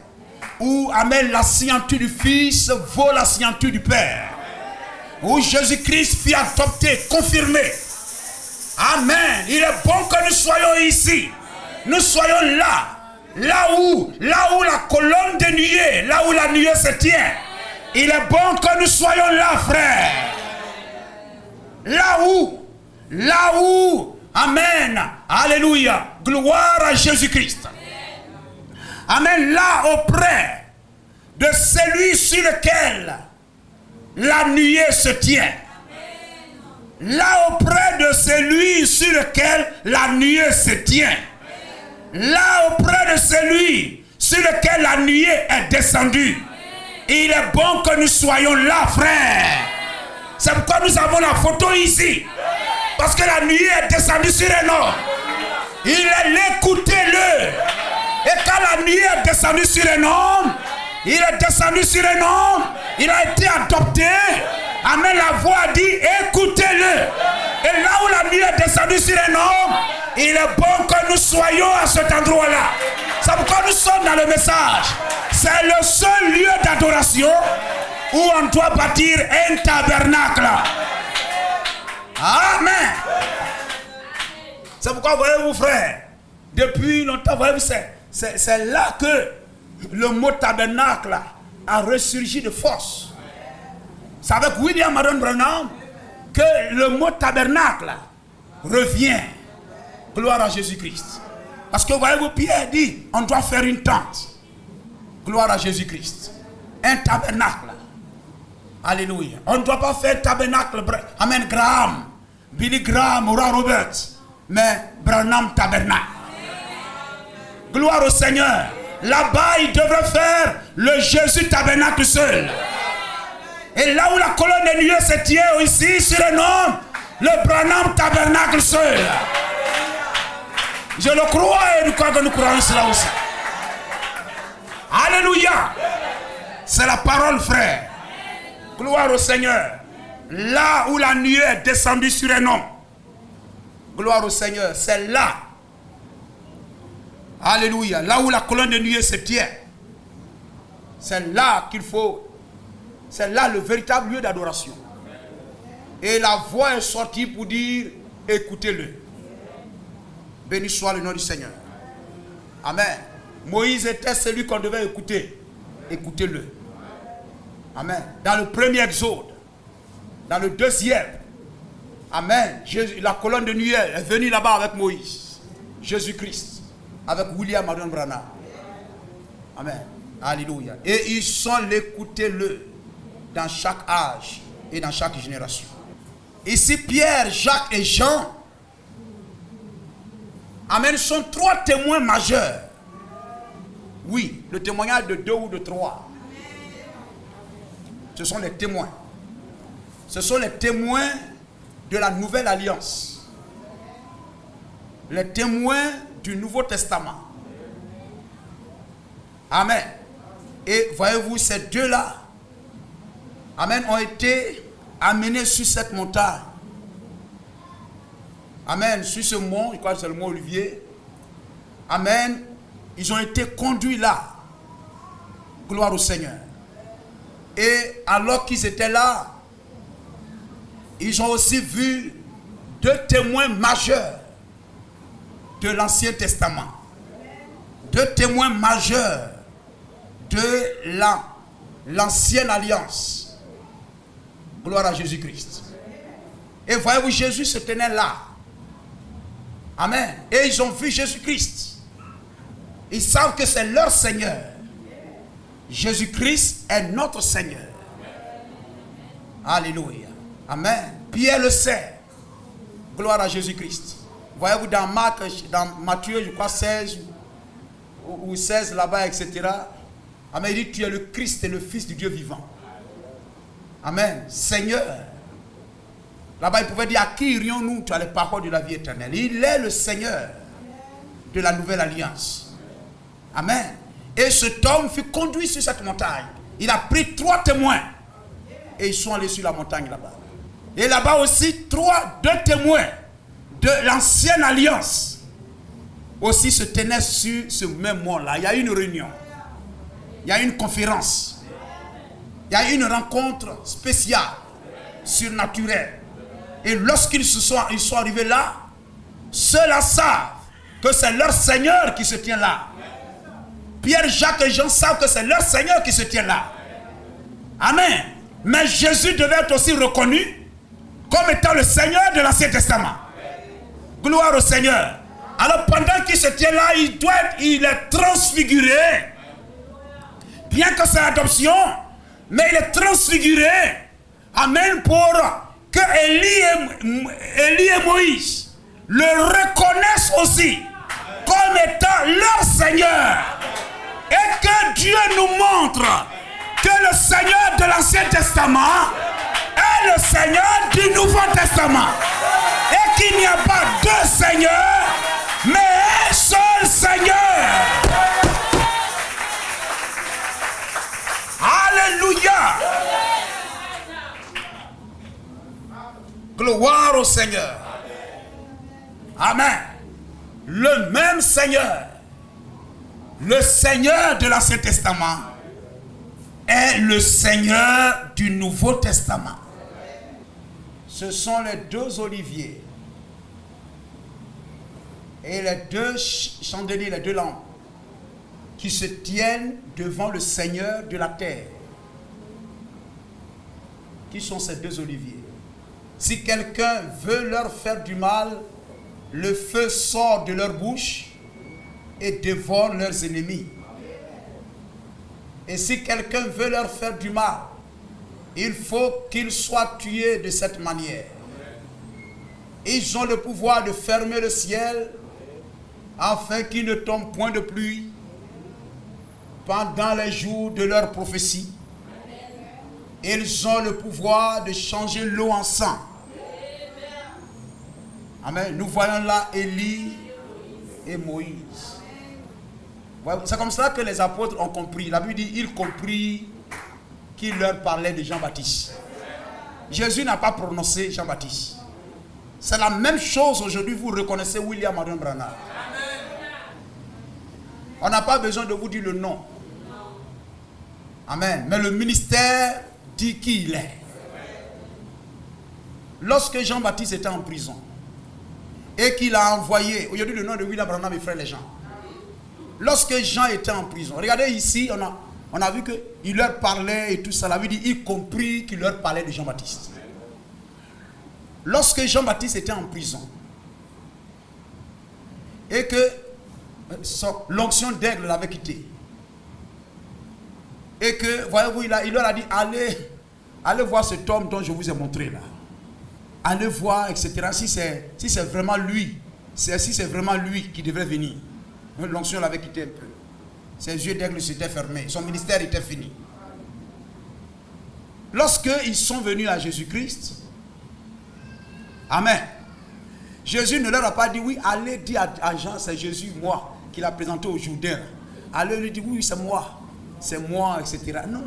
Où, amen, la signature du Fils vaut la signature du Père. Où Jésus-Christ fut adopté, confirmé. Amen. Il est bon que nous soyons ici. Nous soyons là. Là où la colonne de nuée, là où la nuée se tient. Il est bon que nous soyons là, frère. Là où, amen, alléluia, gloire à Jésus-Christ. Amen, là auprès de celui sur lequel la nuée se tient. Là auprès de celui sur lequel la nuée se tient. Là auprès de celui sur lequel la nuée est descendue. Il est bon que nous soyons là, frère. C'est pourquoi nous avons la photo ici. Parce que la nuée est descendue sur un homme. Il est écoutez-le. Et quand la nuée est descendue sur un homme, il est descendu sur un homme, il a été adopté. Amen, la voix a dit, écoutez-le. Et là où la nuée est descendue sur un homme, il est bon que nous soyons à cet endroit-là. C'est pourquoi nous sommes dans le message. C'est le seul lieu d'adoration où on doit bâtir un tabernacle. Amen. C'est pourquoi, voyez-vous, frère, depuis longtemps, voyez-vous, c'est là que le mot tabernacle a ressurgi de force. C'est avec William Marion Branham que le mot tabernacle revient. Gloire à Jésus-Christ. Parce que voyez-vous, Pierre dit, on doit faire une tente. Gloire à Jésus-Christ. Un tabernacle. Alléluia. On ne doit pas faire tabernacle. Amen. Graham, Billy Graham, Oral Roberts. Mais Branham tabernacle. Gloire au Seigneur. Là-bas, il devrait faire le Jésus tabernacle seul. Et là où la colonne des nuées se tient ici, sur le nom, le Branham tabernacle seul. Je le crois et nous croyons que nous croyons cela aussi. Alléluia. C'est la parole, frère. Gloire au Seigneur. Là où la nuée est descendue sur un homme. Gloire au Seigneur. C'est là. Alléluia. Là où la colonne de nuée se tient. C'est là qu'il faut. C'est là le véritable lieu d'adoration. Et la voix est sortie pour dire, écoutez-le. Béni soit le nom du Seigneur. Amen. Moïse était celui qu'on devait écouter. Écoutez-le. Amen. Dans le premier exode, dans le deuxième, amen, la colonne de nuée est venue là-bas avec Moïse, Jésus-Christ, avec William Marion Branham. Amen. Alléluia. Et ils sont l'écoutez-le dans chaque âge et dans chaque génération. Ici, Pierre, Jacques et Jean, amen, sont trois témoins majeurs. Oui, le témoignage de 2 ou de 3. Ce sont les témoins. Ce sont les témoins de la nouvelle alliance. Les témoins du Nouveau Testament. Amen. Et voyez-vous, ces deux-là, amen, ont été amenés sur cette montagne. Amen. Sur ce mont, je crois que c'est le mont Olivier. Amen. Ils ont été conduits là. Gloire au Seigneur. Et alors qu'ils étaient là, ils ont aussi vu 2 témoins majeurs de l'Ancien Testament. 2 témoins majeurs de l'Ancienne Alliance. Gloire à Jésus-Christ. Et voyez-vous, Jésus se tenait là. Amen. Et ils ont vu Jésus-Christ. Ils savent que c'est leur Seigneur. Jésus-Christ est notre Seigneur. Alléluia. Amen. Pierre le sait. Gloire à Jésus-Christ. Voyez-vous dans Matthieu, je crois 16 ou 16 là-bas, etc. Amen. Il dit tu es le Christ et le Fils du Dieu vivant. Amen. Seigneur. Là-bas, il pouvait dire à qui irions-nous? Tu as les paroles de la vie éternelle. Il est le Seigneur de la nouvelle alliance. Amen. Et cet homme fut conduit sur cette montagne. Il a pris 3 témoins. Et ils sont allés sur la montagne là-bas. Et là-bas aussi, 2 témoins de l'ancienne alliance aussi se tenaient sur ce même mont-là. Il y a une réunion. Il y a une conférence. Il y a une rencontre spéciale, surnaturelle. Et lorsqu'ils sont arrivés là, ceux-là savent que c'est leur Seigneur qui se tient là. Pierre, Jacques et Jean savent que c'est leur Seigneur qui se tient là. Amen. Mais Jésus devait être aussi reconnu comme étant le Seigneur de l'Ancien Testament. Gloire au Seigneur. Alors pendant qu'il se tient là, il est transfiguré. Bien que c'est l'adoption, mais il est transfiguré. Amen. Pour que Élie et Moïse le reconnaissent aussi comme étant leur Seigneur. Et que Dieu nous montre que le Seigneur de l'Ancien Testament est le Seigneur du Nouveau Testament. Et qu'il n'y a pas 2 seigneurs, mais un seul Seigneur. Alléluia. Gloire au Seigneur. Amen. Le même Seigneur, le Seigneur de l'Ancien Testament, est le Seigneur du Nouveau Testament. Ce sont les 2 oliviers et les 2 chandeliers, les 2 lampes qui se tiennent devant le Seigneur de la terre. Qui sont ces 2 oliviers? Si quelqu'un veut leur faire du mal, le feu sort de leur bouche et dévorent leurs ennemis. Et si quelqu'un veut leur faire du mal, il faut qu'ils soient tués de cette manière. Ils ont le pouvoir de fermer le ciel afin qu'il ne tombe point de pluie pendant les jours de leur prophétie. Ils ont le pouvoir de changer l'eau en sang. Amen. Nous voyons là Élie et Moïse. C'est comme ça que les apôtres ont compris. La Bible dit ils comprirent qu'il leur parlait de Jean-Baptiste. Jésus n'a pas prononcé Jean-Baptiste. C'est la même chose aujourd'hui. Vous reconnaissez William Marion Branham. On n'a pas besoin de vous dire le nom. Amen. Mais le ministère dit qui il est. Lorsque Jean-Baptiste était en prison et qu'il a envoyé, aujourd'hui le nom de William Branham effraie les gens. Lorsque Jean était en prison, regardez ici, on a vu qu'il leur parlait et tout ça. La Bible dit, y compris qu'il leur parlait de Jean-Baptiste. Lorsque Jean-Baptiste était en prison et que l'onction d'aigle l'avait quitté, et que, voyez-vous, il leur a dit, allez voir cet homme dont je vous ai montré là. Allez voir, etc. Si c'est vraiment lui, si c'est vraiment lui qui devrait venir. L'onction l'avait quitté un peu. Ses yeux d'aigle s'étaient fermés. Son ministère était fini. Lorsqu'ils sont venus à Jésus-Christ, amen. Jésus ne leur a pas dit, oui, allez dire à Jean, c'est Jésus, moi, qu'il a présenté aux Jourdains. Allez lui dire, oui, c'est moi, etc. Non.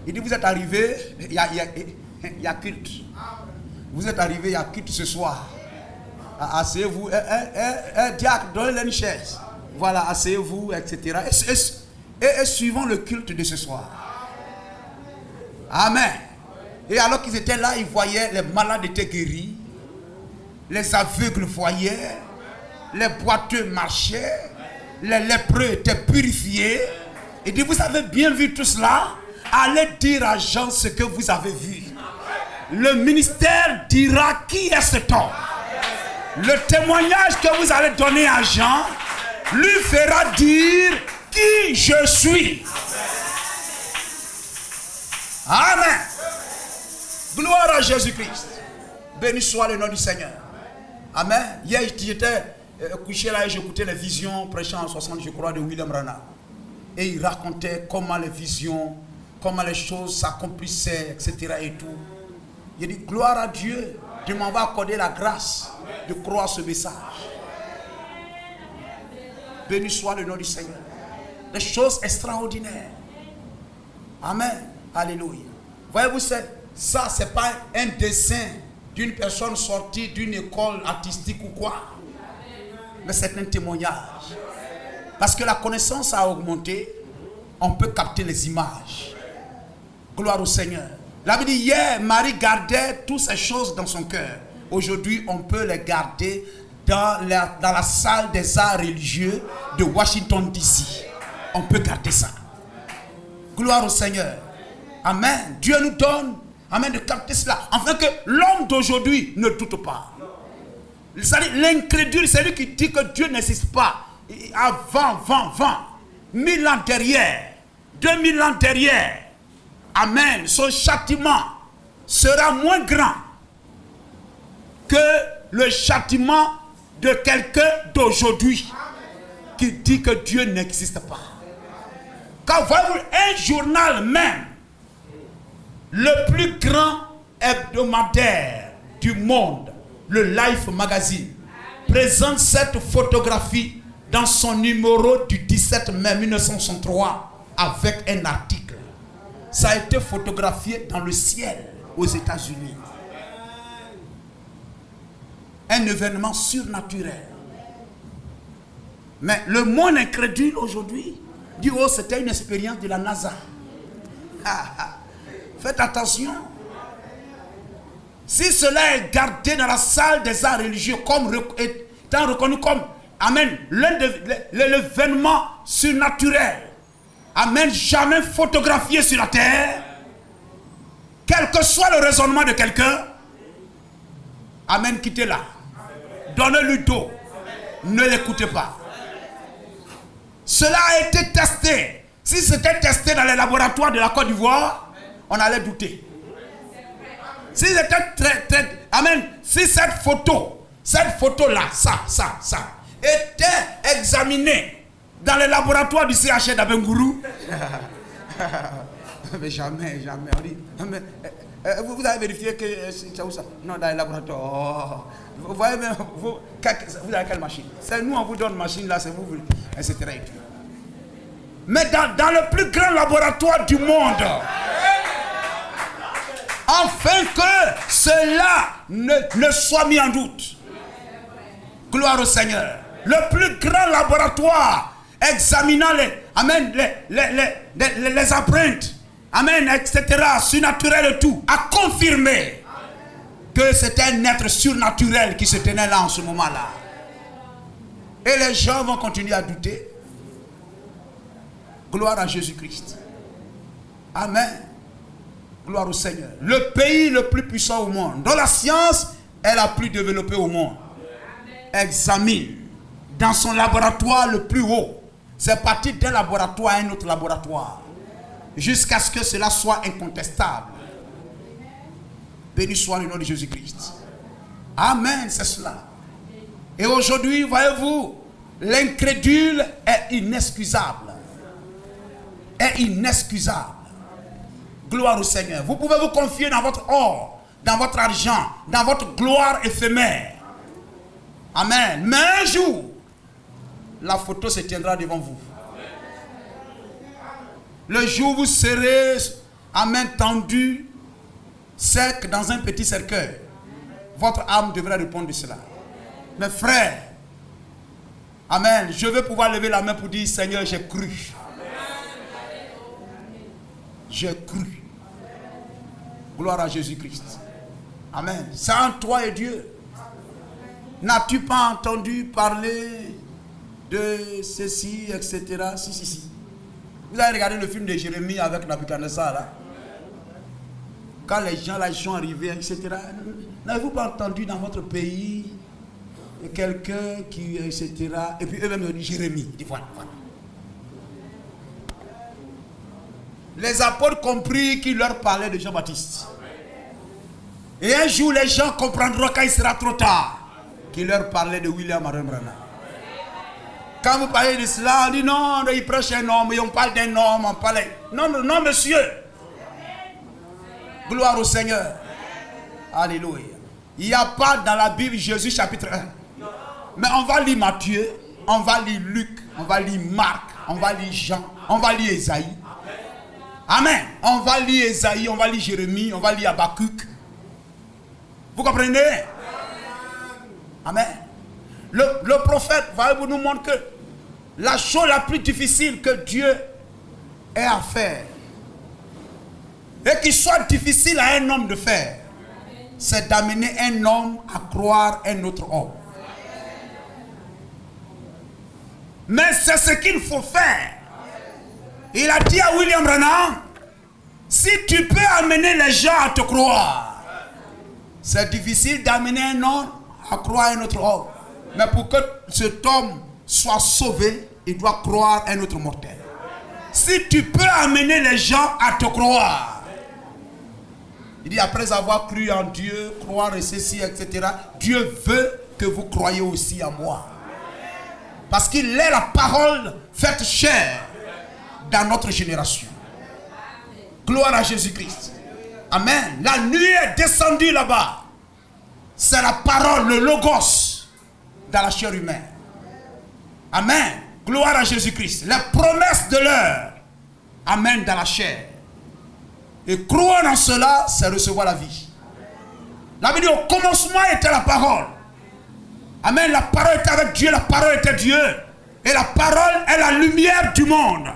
Il dit, vous êtes arrivés, il y a culte. Vous êtes arrivés, il y a culte ce soir. Asseyez-vous, diacre, donnez-le une chaise. Voilà, asseyez-vous, etc. Et suivons le culte de ce soir. Amen. Et alors qu'ils étaient là, ils voyaient les malades étaient guéris, les aveugles voyaient, les boiteux marchaient, les lépreux étaient purifiés. Il dit, vous avez bien vu tout cela? Allez dire à Jean ce que vous avez vu. Le ministère dira qui est cet homme. Le témoignage que vous allez donner à Jean lui fera dire qui je suis. Amen. Gloire à Jésus-Christ. Béni soit le nom du Seigneur. Amen. Hier, j'étais couché là et j'écoutais les visions prêchant en 60, je crois, de William Branham. Et il racontait comment les visions, comment les choses s'accomplissaient, etc. et tout. Il dit, gloire à Dieu de m'avoir accordé la grâce de croire ce message. Béni soit le nom du Seigneur. Des choses extraordinaires. Amen. Alléluia. Voyez-vous, ça, ce n'est pas un dessin d'une personne sortie d'une école artistique ou quoi. Mais c'est un témoignage. Parce que la connaissance a augmenté, on peut capter les images. Gloire au Seigneur. La Bible dit, hier, Marie gardait toutes ces choses dans son cœur. Aujourd'hui, on peut les garder dans la salle des arts religieux de Washington, D.C. On peut garder ça. Gloire au Seigneur. Amen. Dieu nous donne, amen, de capter cela. Afin que l'homme d'aujourd'hui ne doute pas. L'incrédule, c'est lui qui dit que Dieu n'existe pas. Avant, 1000 ans derrière, 2000 ans derrière. Amen. Son châtiment sera moins grand que le châtiment de quelqu'un d'aujourd'hui qui dit que Dieu n'existe pas. Quand voyez-vous un journal même, le plus grand hebdomadaire du monde, le Life Magazine, présente cette photographie dans son numéro du 17 mai 1963 avec un article. Ça a été photographié dans le ciel aux États-Unis. Un événement surnaturel. Mais le monde incrédule aujourd'hui dit, oh, c'était une expérience de la NASA. Faites attention. Si cela est gardé dans la salle des arts religieux comme étant reconnu comme, amen, l'événement surnaturel, amen, jamais photographié sur la terre, quel que soit le raisonnement de quelqu'un, amen, quittez-la. Donnez-lui dos. Ne l'écoutez pas. cela a été testé. Si c'était testé dans les laboratoires de la Côte d'Ivoire, on allait douter. Si c'était amen, si cette photo-là, ça, était examinée dans les laboratoires du CHR d'Abengourou, mais jamais. On dit, vous avez vérifié que c'est où ça? Non, dans les laboratoires. Vous voyez, vous avez quelle machine? C'est nous, on vous donne une machine là, c'est vous, etc. Mais dans le plus grand laboratoire du monde, afin que cela ne soit mis en doute. Gloire au Seigneur. Le plus grand laboratoire examinant les empreintes, amen, etc., surnaturel et tout, a confirmé que c'était un être surnaturel qui se tenait là en ce moment-là. Et les gens vont continuer à douter. Gloire à Jésus-Christ. Amen. Gloire au Seigneur. Le pays le plus puissant au monde, dont la science est la plus développée au monde, examine dans son laboratoire le plus haut. C'est parti d'un laboratoire à un autre laboratoire, jusqu'à ce que cela soit incontestable. Béni soit le nom de Jésus-Christ. Amen, c'est cela. Et aujourd'hui, voyez-vous, l'incrédule est inexcusable. Est inexcusable. Gloire au Seigneur. Vous pouvez vous confier dans votre or, dans votre argent, dans votre gloire éphémère. Amen. Mais un jour, la photo se tiendra devant vous. Le jour où vous serez, amen, tendu, sec dans un petit cercueil, votre âme devrait répondre de cela. Mes frères, amen, je veux pouvoir lever la main pour dire, Seigneur, j'ai cru. J'ai cru. Gloire à Jésus-Christ. Amen. C'est en toi et Dieu. N'as-tu pas entendu parler de ceci, etc. Si. Vous avez regardé le film de Jérémie avec Nabucodonosor là. Quand les gens sont arrivés, etc. N'avez-vous pas entendu dans votre pays quelqu'un qui, etc. Et puis eux-mêmes ont dit Jérémie. Ils disent voilà. Les apôtres compris qu'il leur parlait de Jean-Baptiste. Et un jour, les gens comprendront quand il sera trop tard qu'il leur parlait de William Marion Branham. Quand vous parlez de cela, on dit non, il prêche un homme, et on parle d'un homme, on parle... Non, monsieur. Gloire au Seigneur. Alléluia. Il n'y a pas dans la Bible Jésus chapitre 1. Mais on va lire Matthieu, on va lire Luc, on va lire Marc, on va lire Jean, on va lire Ésaïe. Amen. On va lire Ésaïe, on va lire Jérémie, on va lire Habakkuk. Vous comprenez? Amen. Le prophète va nous montrer que la chose la plus difficile que Dieu ait à faire, et qu'il soit difficile à un homme de faire, c'est d'amener un homme à croire un autre homme. Mais c'est ce qu'il faut faire. Il a dit à William Branham, si tu peux amener les gens à te croire, c'est difficile d'amener un homme à croire un autre homme. Mais pour que cet homme soit sauvé, il doit croire un autre mortel. Si tu peux amener les gens à te croire, il dit après avoir cru en Dieu, croire et ceci, etc., Dieu veut que vous croyez aussi en moi. Parce qu'il est la parole faite chair dans notre génération. Gloire à Jésus-Christ. Amen. La nuit est descendue là-bas. C'est la parole, le logos dans la chair humaine. Amen. Gloire à Jésus-Christ. Les promesses de l'heure. Amen dans la chair. Et croire en cela, c'est recevoir la vie. La Bible dit au commencement était la parole. Amen. La parole était avec Dieu, la parole était Dieu. Et la parole est la lumière du monde.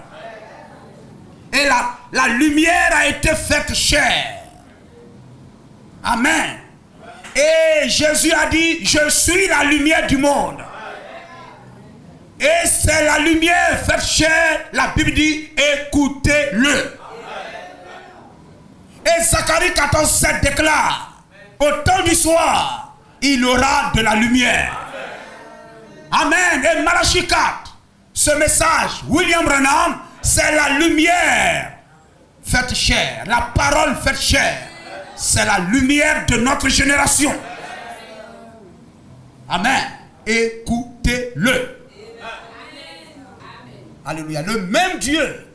Et la lumière a été faite chair. Amen. Et Jésus a dit, je suis la lumière du monde. Et c'est la lumière faite chair. La Bible dit, écoutez-le. Et Zacharie 14:7 déclare, au temps du soir, il aura de la lumière. Amen. Et Malachie 4, ce message, William Branham, c'est la lumière faite chair, la parole faite chair. C'est la lumière de notre génération. Amen. Écoutez-le. Alléluia. Le même Dieu,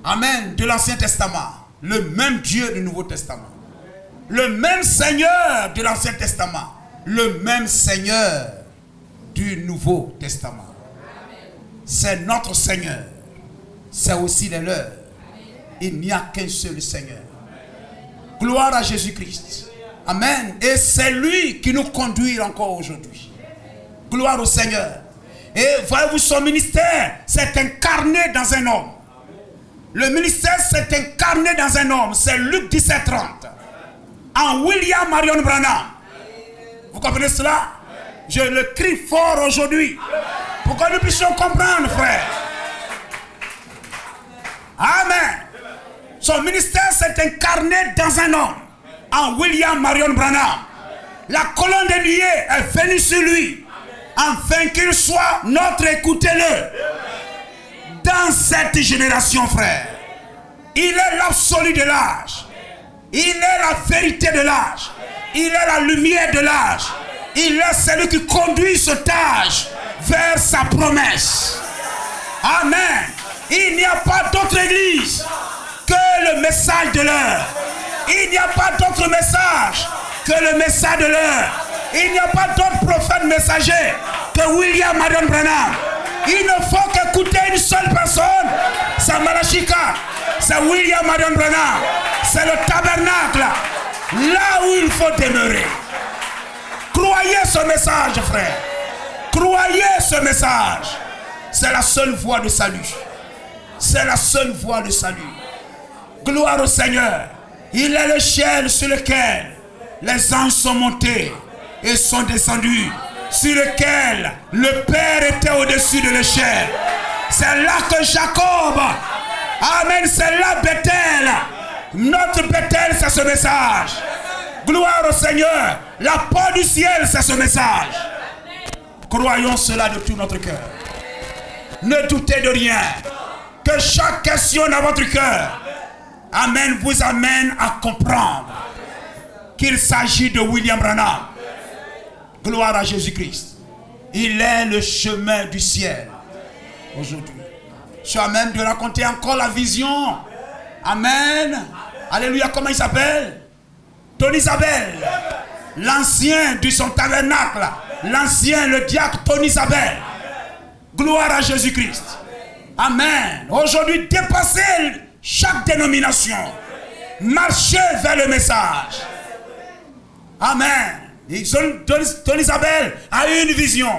amen, de l'Ancien Testament, le même Dieu du Nouveau Testament, le même Seigneur de l'Ancien Testament, le même Seigneur du Nouveau Testament. C'est notre Seigneur. C'est aussi le leur. Il n'y a qu'un seul Seigneur. Gloire à Jésus-Christ. Amen. Et c'est lui qui nous conduit encore aujourd'hui. Gloire au Seigneur. Et voyez-vous, son ministère s'est incarné dans un homme. Le ministère s'est incarné dans un homme. C'est Luc 17:30. En William Marion Branham. Vous comprenez cela? Je le crie fort aujourd'hui. Pour que nous puissions comprendre, frère. Amen. Son ministère s'est incarné dans un homme. En William Marion Branham. La colonne de nuée est venue sur lui. Afin qu'il soit notre, écoutez-le. Dans cette génération, frère. Il est l'absolu de l'âge. Il est la vérité de l'âge. Il est la lumière de l'âge. Il est celui qui conduit cet âge vers sa promesse. Amen. Il n'y a pas d'autre église que le message de l'heure. Il n'y a pas d'autre message que le message de l'heure. Il n'y a pas d'autre prophète messager que William Marion Branham. Il ne faut qu'écouter une seule personne. C'est Malachika. C'est William Marion Branham. C'est le tabernacle. Là où il faut demeurer. Croyez ce message, frère. Croyez ce message. C'est la seule voie de salut. C'est la seule voie de salut. Gloire au Seigneur. Il est le ciel sur lequel les anges sont montés et sont descendus. Sur lequel le Père était au-dessus de l'échelle. C'est là que Jacob, amen, c'est là Bethel. Notre Bethel, c'est ce message. Gloire au Seigneur. La porte du ciel, c'est ce message. Croyons cela de tout notre cœur. Ne doutez de rien. Que chaque question dans votre cœur, amen, vous amène à comprendre qu'il s'agit de William Branham. Gloire à Jésus-Christ. Il est le chemin du ciel. Aujourd'hui. Je suis à même de raconter encore la vision. Amen. Alléluia. Comment il s'appelle? Tony Zabel. L'ancien de son tabernacle. L'ancien, le diacre Tony Zabel. Gloire à Jésus-Christ. Amen. Aujourd'hui, dépassez chaque dénomination. Marchez vers le message. Amen. Tony Zabel a eu une vision.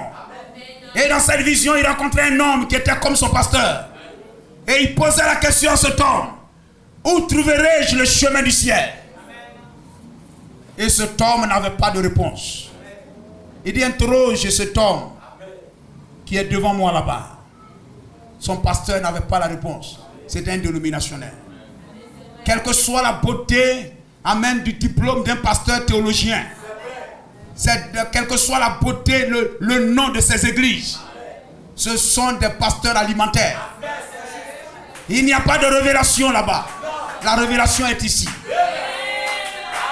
Et dans cette vision, il rencontrait un homme qui était comme son pasteur. Et il posait la question à cet homme. Où trouverai-je le chemin du ciel? Et cet homme n'avait pas de réponse. Il dit, interroge cet homme qui est devant moi là-bas. Son pasteur n'avait pas la réponse. C'était un dénominationnel. Quelle que soit la beauté, amen, du diplôme d'un pasteur théologien. Quelle que soit la beauté, le nom de ces églises, ce sont des pasteurs alimentaires. Il n'y a pas de révélation là-bas. La révélation est ici.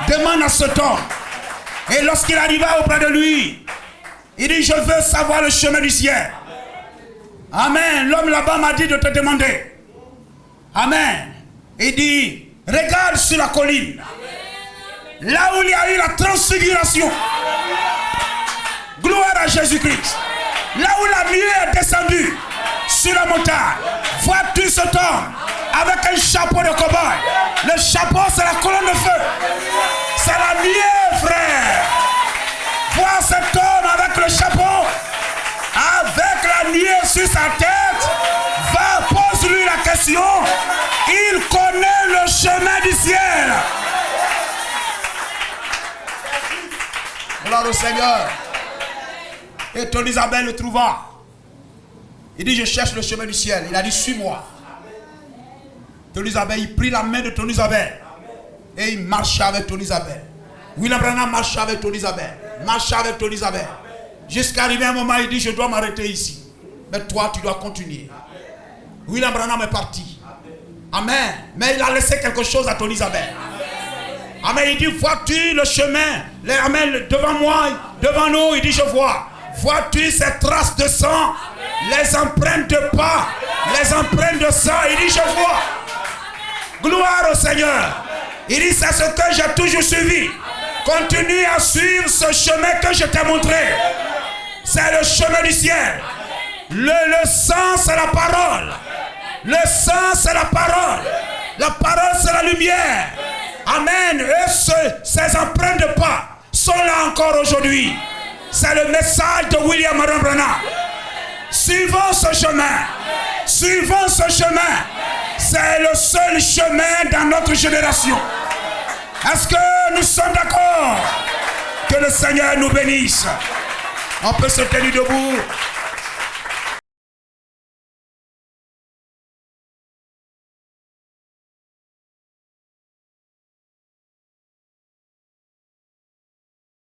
Demande à cet homme. Et lorsqu'il arriva auprès de lui, il dit, je veux savoir le chemin du ciel. Amen. L'homme là-bas m'a dit de te demander. Amen. Il dit, regarde sur la colline. Là où il y a eu la transfiguration. Gloire à Jésus-Christ. Là où la nuée est descendue sur la montagne. Vois-tu cet homme avec un chapeau de cow-boy? Le chapeau, c'est la colonne de feu. C'est la nuée, frère. Vois cet homme avec le chapeau, avec la nuée sur sa tête. Va, pose-lui la question. Il connaît le chemin du ciel. Gloire au Seigneur. Et Tony Zabel le trouva. Il dit, je cherche le chemin du ciel. Il a dit, suis-moi. Tony Zabel, il prit la main de Tony Zabel. Et il marchait avec Tony Zabel. William Branham marchait avec Tony Zabel. Marchait avec Tony Zabel. Jusqu'à arriver un moment, il dit, je dois m'arrêter ici. Mais toi, tu dois continuer. William Branham est parti. Amen. Mais il a laissé quelque chose à ton Isabelle. Amen. Il dit, vois-tu le chemin? Amen. Devant moi, devant nous, il dit, je vois. Vois-tu ces traces de sang? Les empreintes de pas, les empreintes de sang. Il dit, je vois. Gloire au Seigneur. Il dit, c'est ce que j'ai toujours suivi. Continue à suivre ce chemin que je t'ai montré. C'est le chemin du ciel. Le sang, c'est la parole. Le sang, c'est la parole. La parole, c'est la lumière. Amen. Et ces empreintes de pas sont là encore aujourd'hui. C'est le message de William Branham. Suivons ce chemin. Suivons ce chemin. C'est le seul chemin dans notre génération. Est-ce que nous sommes d'accord? Que le Seigneur nous bénisse. On peut se tenir debout.